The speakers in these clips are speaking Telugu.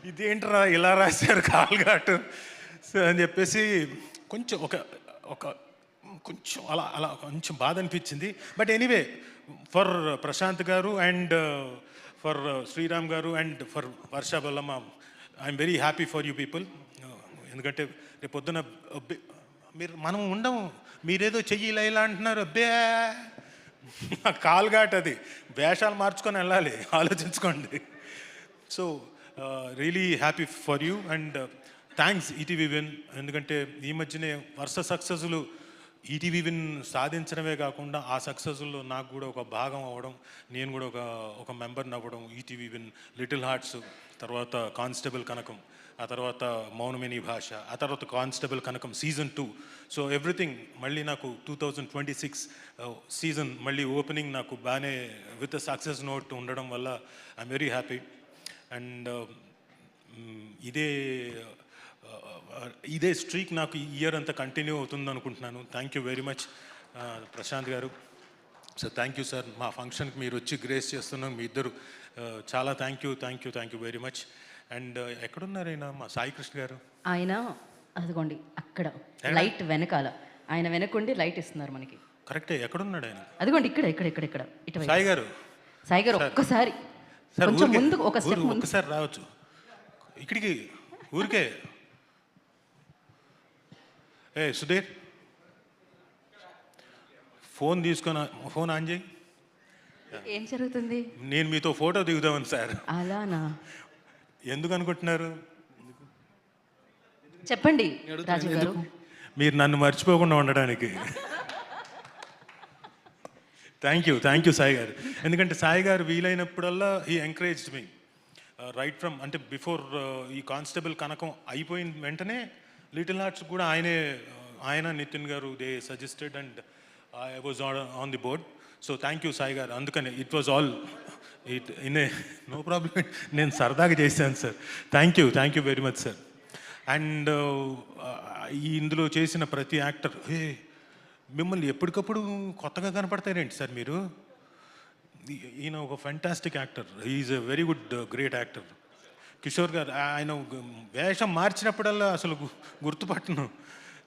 ఇదేంట్రా ఇలా రాశారు కాల్ఘాటు సో అని చెప్పేసి కొంచెం ఒక ఒక కొంచెం అలా అలా కొంచెం బాధ అనిపించింది. బట్ ఎనీవే ఫర్ ప్రశాంత్ గారు అండ్ ఫర్ శ్రీరామ్ గారు and for Varsha Ballamma I'm very happy for you people. ఎందుకంటే రేపు పొద్దున మీరు మనం ఉండము, మీరేదో చెయ్యి ఇలా ఇలా అంటున్నారు, అబ్బే కాల్ఘాట్ అది వేషాలు మార్చుకొని వెళ్ళాలి, ఆలోచించుకోండి. So really happy for you and thanks ETV win. ఎందుకంటే ఈ మధ్యనే వరుస సక్సెస్లు ఈటీవీ విన్ సాధించడమే కాకుండా ఆ సక్సెస్లో నాకు కూడా ఒక భాగం అవ్వడం, నేను కూడా ఒక మెంబర్ని అవ్వడం. ఈటీవీ విన్, లిటిల్ హార్ట్స్, తర్వాత కానిస్టేబుల్ కనకం, ఆ తర్వాత మౌనమిని భాష, ఆ తర్వాత కానిస్టేబుల్ కనకం సీజన్ 2. సో ఎవ్రీథింగ్ మళ్ళీ నాకు 2026 సీజన్ మళ్ళీ ఓపెనింగ్ నాకు బాగానే విత్ సక్సెస్ నోట్ ఉండడం వల్ల ఐఎమ్ వెరీ హ్యాపీ. అండ్ ఇదే స్ట్రీక్ నాకు ఈ ఇయర్ అంతా కంటిన్యూ అవుతుంది అనుకుంటున్నాను. Thank you very much Prashanth గారు. సో థ్యాంక్ యూ సార్, మా ఫంక్షన్కి మీరు వచ్చి గ్రేస్ చేస్తున్నాం మీ ఇద్దరు. చాలా thank you very much. And ఎక్కడున్నారు ఆయన, మా సాయి కృష్ణ గారు? ఆయన అదిగోండి అక్కడ లైట్ వెనకాల, ఆయన వెనకుండి లైట్ ఇస్తున్నారు మనకి. కరెక్టే, ఎక్కడున్నాడు ఆయన? అదిగోండి ఇక్కడ ఇక్కడ ఇక్కడ ఇక్కడ ఇటు సాయి గారు. సాయి గారు ఒక్కసారి కొంచెం ముందు ఒక స్టెప్ ఒక్కసారి రావచ్చు ఇక్కడికి ఊరికే. ఏ సుధీర్, ఫోన్ తీసుకొని ఫోన్ ఆన్ చేయి. ఏం జరుగుతుంది? నేను మీతో ఫోటో దిగుదామని సార్. అలానా? ఎందుకు అనుకుంటున్నారు? చెప్పండి రాజు గారు. మీరు నన్ను మర్చిపోకుండా ఉండడానికి. థ్యాంక్ యూ సాయి గారు. ఎందుకంటే సాయి గారు వీలైనప్పుడల్లా ఈ ఎంకరేజ్డ్ మీ రైట్ ఫ్రమ్, అంటే బిఫోర్ ఈ కానిస్టేబుల్ కనకం అయిపోయిన వెంటనే లిటిల్ హార్ట్స్ కూడా ఆయన Nitin garu they suggested and I was on the board. So thank you Sai garu. అందుకని it was all no problem, నేను సరదాగా చేశాను sir. Thank you very much sir. And ఇందులో చేసిన ప్రతి యాక్టర్, మిమ్మల్ని ఎప్పటికప్పుడు కొత్తగా కనపడతారేంటి సార్ మీరు? ఈయన ఒక fantastic actor, is a very good great actor. Kishore గారు, ఆయన వేషం మార్చినప్పుడల్లా అసలు గుర్తుపట్టను.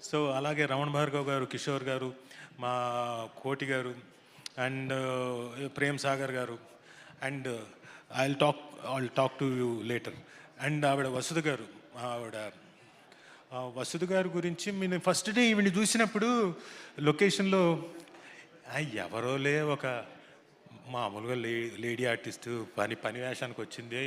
సో అలాగే రమణ భార్గవ్ గారు, కిషోర్ గారు, మా కోటి గారు, అండ్ ప్రేమ్ సాగర్ గారు, and I talk to you later. And ఆవిడ వసుధ గారు, వసుధ గారి గురించి నేను ఫస్ట్ డే ఈవిని చూసినప్పుడు లొకేషన్లో ఎవరోలే ఒక మామూలుగా లేడీ ఆర్టిస్టు పని వేషానికి వచ్చింది